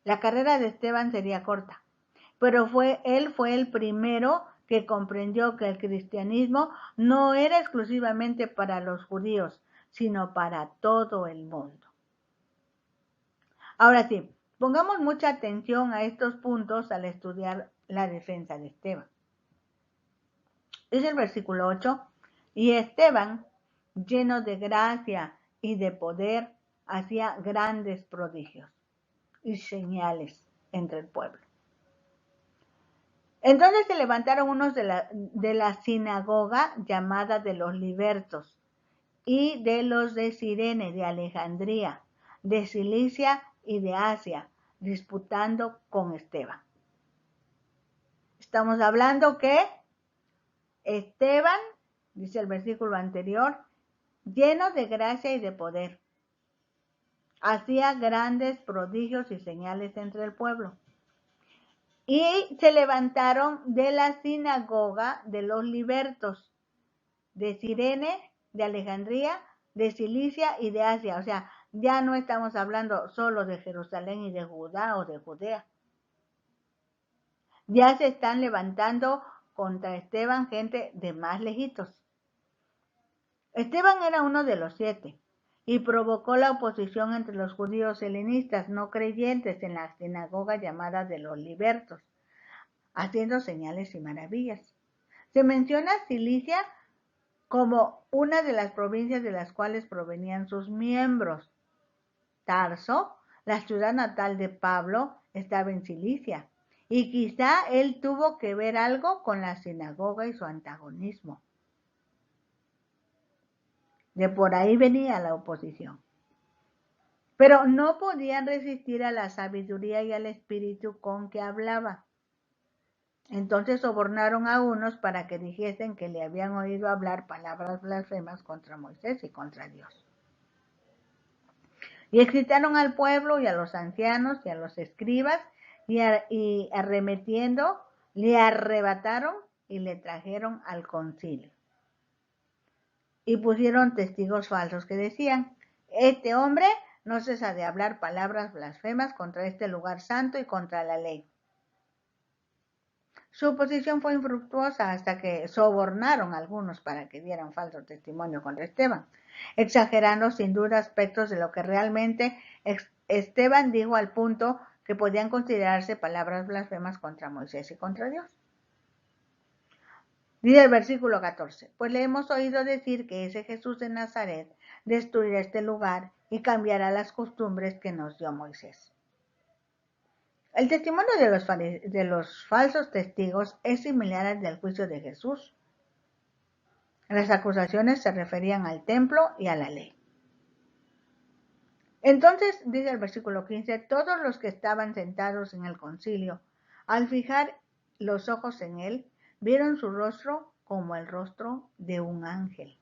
S1: La carrera de Esteban sería corta, pero él fue el primero que comprendió que el cristianismo no era exclusivamente para los judíos, sino para todo el mundo. Ahora sí, pongamos mucha atención a estos puntos al estudiar la defensa de Esteban. Dice el versículo 8, y Esteban, lleno de gracia y de poder, hacía grandes prodigios y señales entre el pueblo. Entonces se levantaron unos de la sinagoga llamada de los libertos y de los de Cirene, de Alejandría, de Cilicia y de Asia, disputando con Esteban. Estamos hablando que Esteban, dice el versículo anterior, lleno de gracia y de poder, hacía grandes prodigios y señales entre el pueblo. Y se levantaron de la sinagoga de los libertos, de Cirene, de Alejandría, de Cilicia y de Asia. O sea, ya no estamos hablando solo de Jerusalén y de Judá o de Judea. Ya se están levantando contra Esteban gente de más lejitos. Esteban era uno de los 7 y provocó la oposición entre los judíos helenistas no creyentes en la sinagoga llamada de los libertos, haciendo señales y maravillas. Se menciona Cilicia como una de las provincias de las cuales provenían sus miembros. Tarso, la ciudad natal de Pablo, estaba en Cilicia, y quizá él tuvo que ver algo con la sinagoga y su antagonismo. De por ahí venía la oposición. Pero no podían resistir a la sabiduría y al espíritu con que hablaba. Entonces sobornaron a unos para que dijesen que le habían oído hablar palabras blasfemas contra Moisés y contra Dios. Y excitaron al pueblo y a los ancianos y a los escribas, y arremetiendo, le arrebataron y le trajeron al concilio. Y pusieron testigos falsos que decían: este hombre no cesa de hablar palabras blasfemas contra este lugar santo y contra la ley. Su oposición fue infructuosa hasta que sobornaron a algunos para que dieran falso testimonio contra Esteban, exagerando sin duda aspectos de lo que realmente Esteban dijo, al punto que podían considerarse palabras blasfemas contra Moisés y contra Dios. Dice el versículo 14: pues le hemos oído decir que ese Jesús de Nazaret destruirá este lugar y cambiará las costumbres que nos dio Moisés. El testimonio de los falsos testigos es similar al del juicio de Jesús. Las acusaciones se referían al templo y a la ley. Entonces, dice el versículo 15, todos los que estaban sentados en el concilio, al fijar los ojos en él, vieron su rostro como el rostro de un ángel.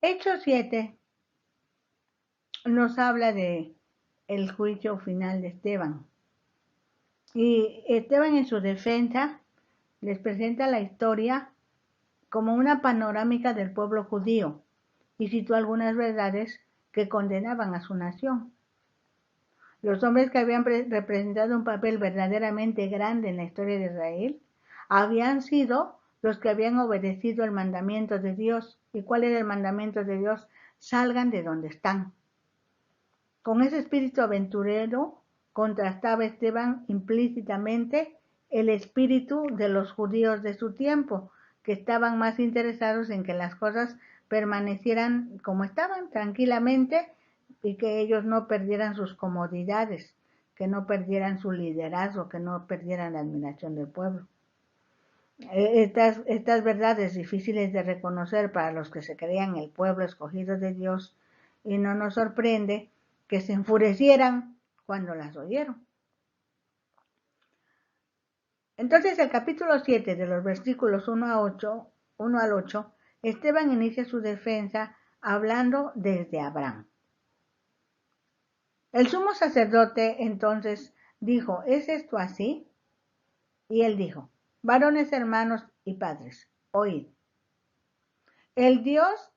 S1: Hechos 7 nos habla de el juicio final de Esteban. Y Esteban, en su defensa, les presenta la historia como una panorámica del pueblo judío y citó algunas verdades que condenaban a su nación. Los hombres que habían representado un papel verdaderamente grande en la historia de Israel habían sido los que habían obedecido el mandamiento de Dios. ¿Y cuál era el mandamiento de Dios? Salgan de donde están. Con ese espíritu aventurero contrastaba Esteban implícitamente el espíritu de los judíos de su tiempo, que estaban más interesados en que las cosas permanecieran como estaban, tranquilamente, y que ellos no perdieran sus comodidades, que no perdieran su liderazgo, que no perdieran la admiración del pueblo. Estas verdades difíciles de reconocer para los que se creían el pueblo escogido de Dios, y no nos sorprende que se enfurecieran cuando las oyeron. Entonces, el capítulo 7, de los versículos 1 al 8, Esteban inicia su defensa hablando desde Abraham. El sumo sacerdote entonces dijo: ¿es esto así? Y él dijo: varones, hermanos y padres, oíd. El Dios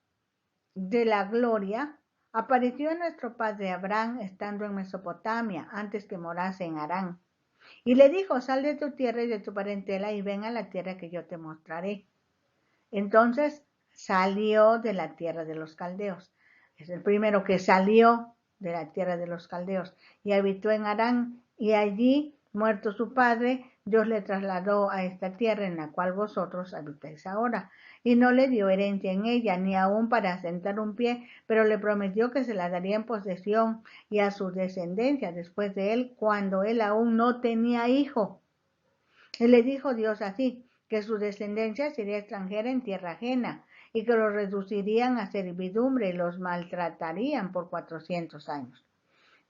S1: de la gloria apareció a nuestro padre Abraham estando en Mesopotamia, antes que morase en Harán. Y le dijo: sal de tu tierra y de tu parentela y ven a la tierra que yo te mostraré. Entonces salió de la tierra de los caldeos. Es el primero que salió de la tierra de los caldeos y habitó en Harán, y allí, muerto su padre, Dios le trasladó a esta tierra en la cual vosotros habitáis ahora, y no le dio herencia en ella, ni aún para asentar un pie, pero le prometió que se la daría en posesión y a su descendencia después de él, cuando él aún no tenía hijo. Y le dijo Dios así: que su descendencia sería extranjera en tierra ajena, y que los reducirían a servidumbre y los maltratarían por 400 años.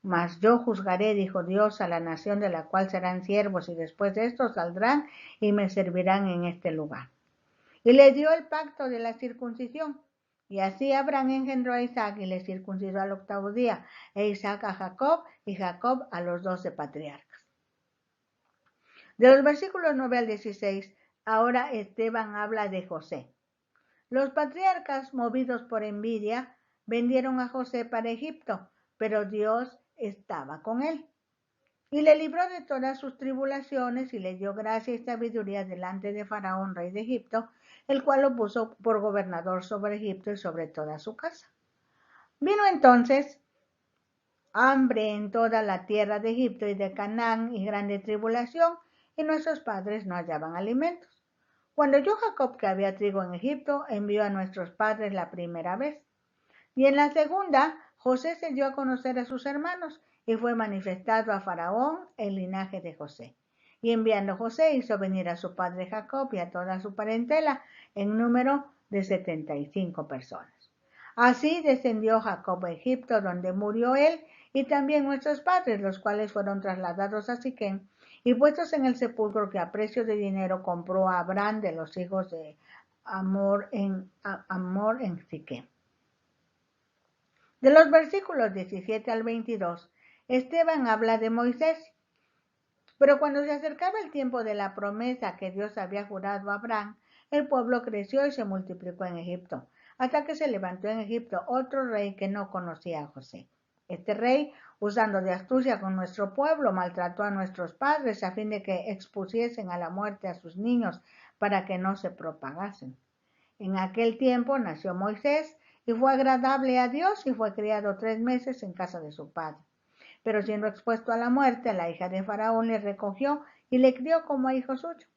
S1: Mas yo juzgaré, dijo Dios, a la nación de la cual serán siervos, y después de esto saldrán y me servirán en este lugar. Y le dio el pacto de la circuncisión. Y así Abraham engendró a Isaac y le circuncidó al 8º día, e Isaac a Jacob, y Jacob a los 12 patriarcas. De los versículos 9 al 16, ahora Esteban habla de José. Los patriarcas, movidos por envidia, vendieron a José para Egipto, pero Dios estaba con él. Y le libró de todas sus tribulaciones y le dio gracia y sabiduría delante de Faraón, rey de Egipto, el cual lo puso por gobernador sobre Egipto y sobre toda su casa. Vino entonces hambre en toda la tierra de Egipto y de Canaán, y grande tribulación, y nuestros padres no hallaban alimentos. Cuando oyó Jacob que había trigo en Egipto, envió a nuestros padres la primera vez. Y en la segunda, José se dio a conocer a sus hermanos, y fue manifestado a Faraón el linaje de José. Y enviando José, hizo venir a su padre Jacob y a toda su parentela, en número de 75 personas. Así descendió Jacob a Egipto, donde murió él, y también nuestros padres, los cuales fueron trasladados a Siquem y puestos en el sepulcro que a precio de dinero compró a Abraham de los hijos de Amor en Siquem. De los versículos 17 al 22, Esteban habla de Moisés. Pero cuando se acercaba el tiempo de la promesa que Dios había jurado a Abraham, el pueblo creció y se multiplicó en Egipto, hasta que se levantó en Egipto otro rey que no conocía a José. Este rey, usando de astucia con nuestro pueblo, maltrató a nuestros padres a fin de que expusiesen a la muerte a sus niños para que no se propagasen. En aquel tiempo nació Moisés y fue agradable a Dios y fue criado 3 meses en casa de su padre. Pero siendo expuesto a la muerte, la hija de Faraón le recogió y le crió como a hijo suyo.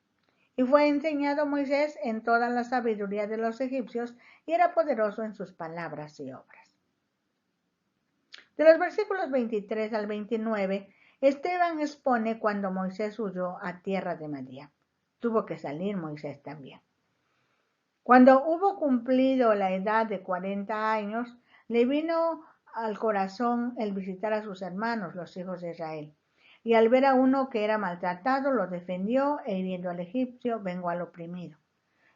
S1: Y fue enseñado Moisés en toda la sabiduría de los egipcios y era poderoso en sus palabras y obras. De los versículos 23 al 29, Esteban expone cuando Moisés huyó a tierra de Madián. Tuvo que salir Moisés también. Cuando hubo cumplido la edad de 40 años, le vino al corazón el visitar a sus hermanos, los hijos de Israel. Y al ver a uno que era maltratado, lo defendió e hiriendo al egipcio, vengó al oprimido.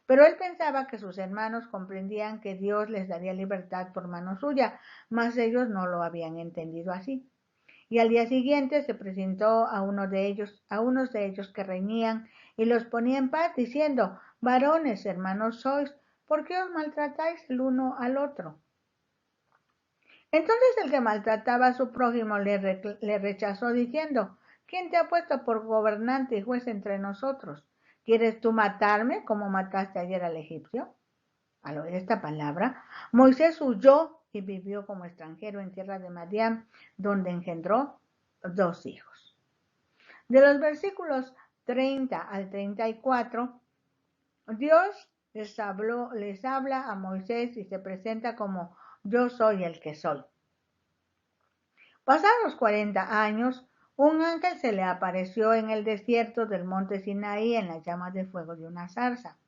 S1: Pero él pensaba que sus hermanos comprendían que Dios les daría libertad por mano suya, mas ellos no lo habían entendido así. Y al día siguiente se presentó a unos de ellos que reñían y los ponía en paz, diciendo: varones, hermanos sois, ¿por qué os maltratáis el uno al otro? Entonces el que maltrataba a su prójimo le rechazó, diciendo: ¿quién te ha puesto por gobernante y juez entre nosotros? ¿Quieres tú matarme como mataste ayer al egipcio? Al oír esta palabra, Moisés huyó y vivió como extranjero en tierra de Madián, donde engendró 2 hijos. De los versículos 30 al 34, Dios les habla a Moisés y se presenta como: yo soy el que soy. Pasados los 40 años, un ángel se le apareció en el desierto del monte Sinaí en las llamas de fuego de una zarza.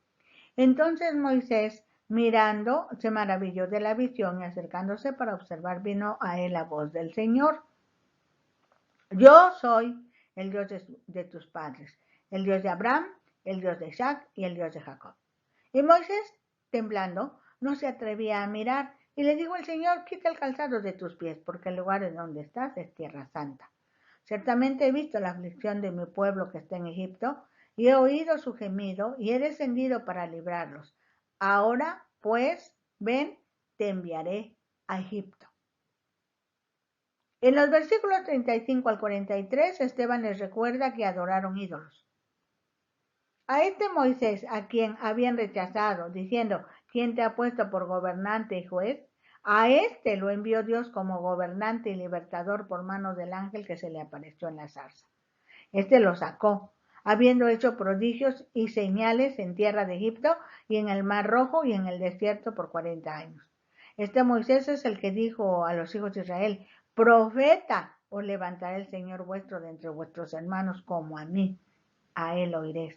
S1: Entonces Moisés, mirando, se maravilló de la visión y acercándose para observar, vino a él la voz del Señor: yo soy el Dios de tus padres, el Dios de Abraham, el Dios de Isaac y el Dios de Jacob. Y Moisés, temblando, no se atrevía a mirar, y le dijo el Señor: quita el calzado de tus pies, porque el lugar en donde estás es tierra santa. Ciertamente he visto la aflicción de mi pueblo que está en Egipto, y he oído su gemido, y he descendido para librarlos. Ahora, pues, ven, te enviaré a Egipto. En los versículos 35 al 43, Esteban les recuerda que adoraron ídolos. A este Moisés, a quien habían rechazado, diciendo: ¿quién te ha puesto por gobernante y juez? A este lo envió Dios como gobernante y libertador por mano del ángel que se le apareció en la zarza. Este lo sacó, habiendo hecho prodigios y señales en tierra de Egipto y en el Mar Rojo y en el desierto por 40 años. Este Moisés es el que dijo a los hijos de Israel: profeta os levantará el Señor vuestro de entre vuestros hermanos como a mí, a él oiréis.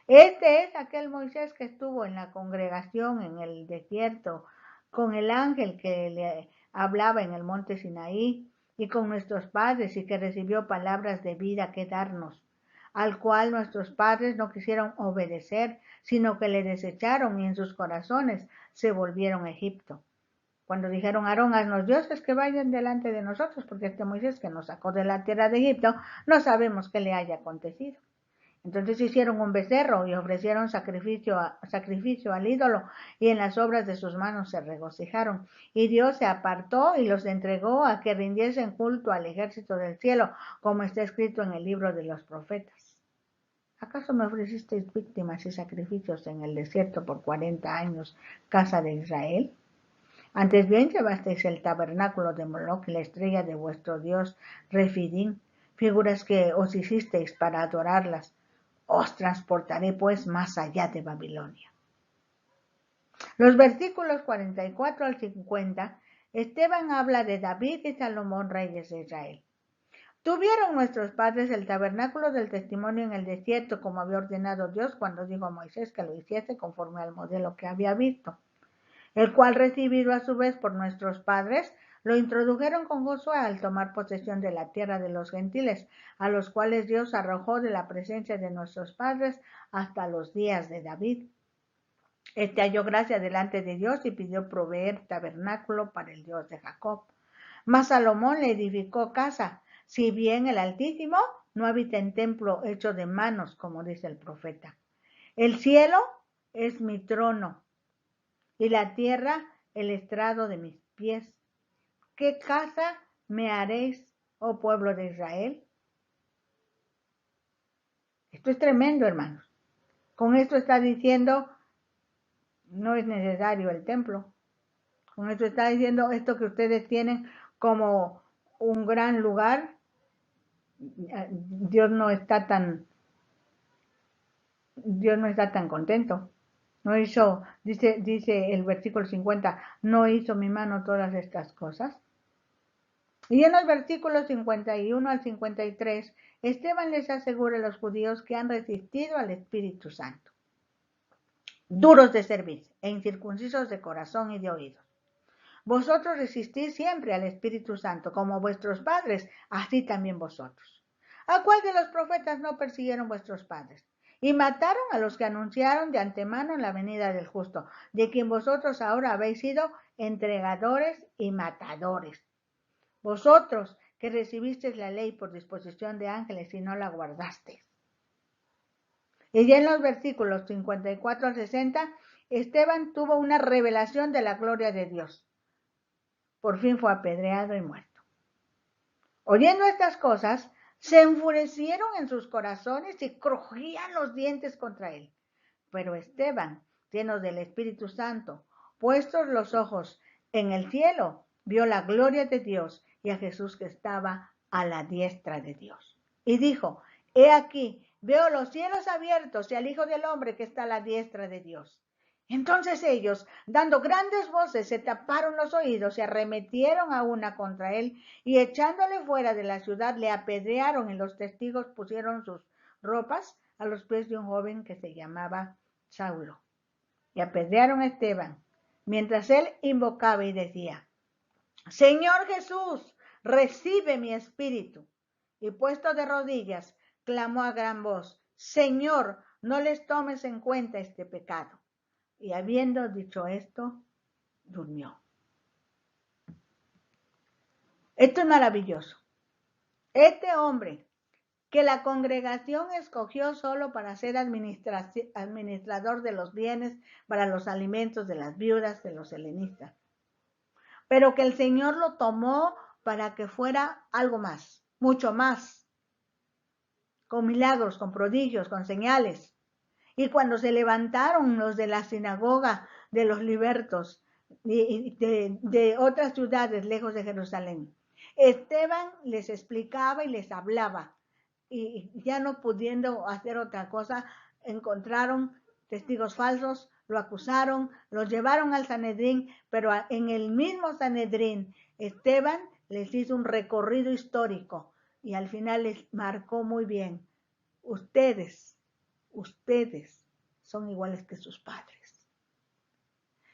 S1: Este es aquel Moisés que estuvo en la congregación en el desierto con el ángel que le hablaba en el monte Sinaí y con nuestros padres, y que recibió palabras de vida que darnos, al cual nuestros padres no quisieron obedecer, sino que le desecharon y en sus corazones se volvieron a Egipto. Cuando dijeron: Aarón, haznos dioses que vayan delante de nosotros, porque este Moisés que nos sacó de la tierra de Egipto, no sabemos qué le haya acontecido. Entonces hicieron un becerro y ofrecieron sacrificio al ídolo, y en las obras de sus manos se regocijaron. Y Dios se apartó y los entregó a que rindiesen culto al ejército del cielo, como está escrito en el libro de los profetas. ¿Acaso me ofrecisteis víctimas y sacrificios en el desierto por 40 años, casa de Israel? Antes bien llevasteis el tabernáculo de Moloc y la estrella de vuestro dios Refidín, figuras que os hicisteis para adorarlas. Os transportaré pues más allá de Babilonia. Los versículos 44 al 50, Esteban habla de David y Salomón, reyes de Israel. Tuvieron nuestros padres el tabernáculo del testimonio en el desierto, como había ordenado Dios cuando dijo a Moisés que lo hiciese conforme al modelo que había visto, el cual, recibido a su vez por nuestros padres, lo introdujeron con Josué al tomar posesión de la tierra de los gentiles, a los cuales Dios arrojó de la presencia de nuestros padres hasta los días de David. Halló gracia delante de Dios y pidió proveer tabernáculo para el Dios de Jacob. Mas Salomón le edificó casa, si bien el Altísimo no habita en templo hecho de manos, como dice el profeta. El cielo es mi trono y la tierra el estrado de mis pies. ¿Qué casa me haréis, oh pueblo de Israel? Esto es tremendo, hermanos. Con esto está diciendo, no es necesario el templo. Con esto está diciendo esto que ustedes tienen como un gran lugar. Dios no está tan contento. No hizo, dice el versículo 50, no hizo mi mano todas estas cosas. Y en los versículos 51 al 53, Esteban les asegura a los judíos que han resistido al Espíritu Santo, duros de servir e incircuncisos de corazón y de oídos. Vosotros resistís siempre al Espíritu Santo, como vuestros padres, así también vosotros. ¿A cuál de los profetas no persiguieron vuestros padres? Y mataron a los que anunciaron de antemano la venida del justo, de quien vosotros ahora habéis sido entregadores y matadores. Vosotros que recibisteis la ley por disposición de ángeles y no la guardasteis. Y ya en los versículos 54 al 60, Esteban tuvo una revelación de la gloria de Dios. Por fin fue apedreado y muerto. Oyendo estas cosas, se enfurecieron en sus corazones y crujían los dientes contra él. Pero Esteban, lleno del Espíritu Santo, puestos los ojos en el cielo, vio la gloria de Dios y a Jesús que estaba a la diestra de Dios. Y dijo, he aquí, veo los cielos abiertos y al Hijo del Hombre que está a la diestra de Dios. Entonces ellos, dando grandes voces, se taparon los oídos y arremetieron a una contra él y echándole fuera de la ciudad le apedrearon y los testigos pusieron sus ropas a los pies de un joven que se llamaba Saulo. Y apedrearon a Esteban, mientras él invocaba y decía, Señor Jesús, recibe mi espíritu. Y puesto de rodillas, clamó a gran voz, Señor, no les tomes en cuenta este pecado. Y habiendo dicho esto, durmió. Esto es maravilloso. Este hombre que la congregación escogió solo para ser administrador de los bienes, para los alimentos de las viudas, de los helenistas, pero que el Señor lo tomó para que fuera algo más, mucho más, con milagros, con prodigios, con señales. Y cuando se levantaron los de la sinagoga de los libertos de otras ciudades lejos de Jerusalén, Esteban les explicaba y les hablaba, y ya no pudiendo hacer otra cosa, encontraron testigos falsos, lo acusaron, lo llevaron al Sanedrín, pero en el mismo Sanedrín Esteban les hizo un recorrido histórico y al final les marcó muy bien, ustedes son iguales que sus padres.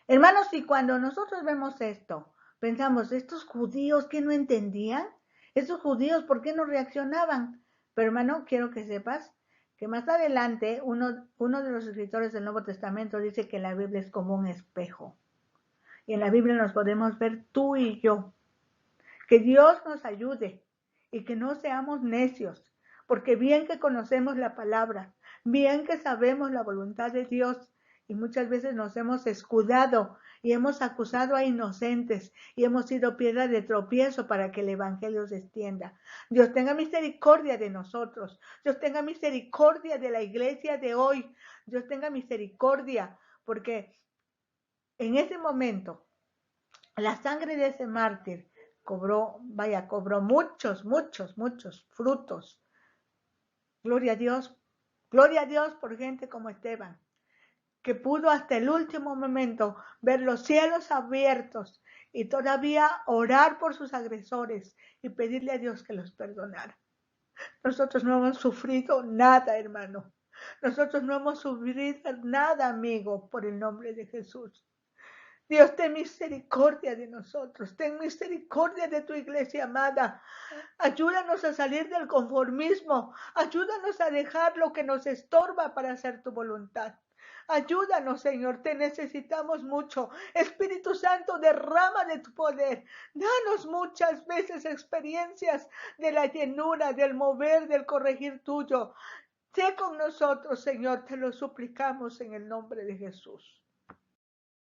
S1: Hermanos, y cuando nosotros vemos esto, pensamos, estos judíos que no entendían, estos judíos, ¿por qué no reaccionaban? Pero hermano, quiero que sepas que más adelante uno de los escritores del Nuevo Testamento dice que la Biblia es como un espejo. Y en la Biblia nos podemos ver tú y yo. Que Dios nos ayude y que no seamos necios, porque bien que conocemos la palabra, bien que sabemos la voluntad de Dios, y muchas veces nos hemos escudado y hemos acusado a inocentes y hemos sido piedra de tropiezo para que el evangelio se extienda. Dios tenga misericordia de nosotros. Dios tenga misericordia de la iglesia de hoy. Dios tenga misericordia, porque en ese momento la sangre de ese mártir cobró muchos frutos. Gloria a Dios por gente como Esteban, que pudo hasta el último momento ver los cielos abiertos y todavía orar por sus agresores y pedirle a Dios que los perdonara. Nosotros no hemos sufrido nada, hermano. Nosotros no hemos sufrido nada, amigo, por el nombre de Jesús. Dios, ten misericordia de nosotros, ten misericordia de tu iglesia amada. Ayúdanos a salir del conformismo, ayúdanos a dejar lo que nos estorba para hacer tu voluntad.
S2: Ayúdanos, Señor, te necesitamos mucho. Espíritu Santo, derrama de tu poder. Danos muchas veces experiencias de la llenura, del mover, del corregir tuyo. Sé con nosotros, Señor, te lo suplicamos en el nombre de Jesús.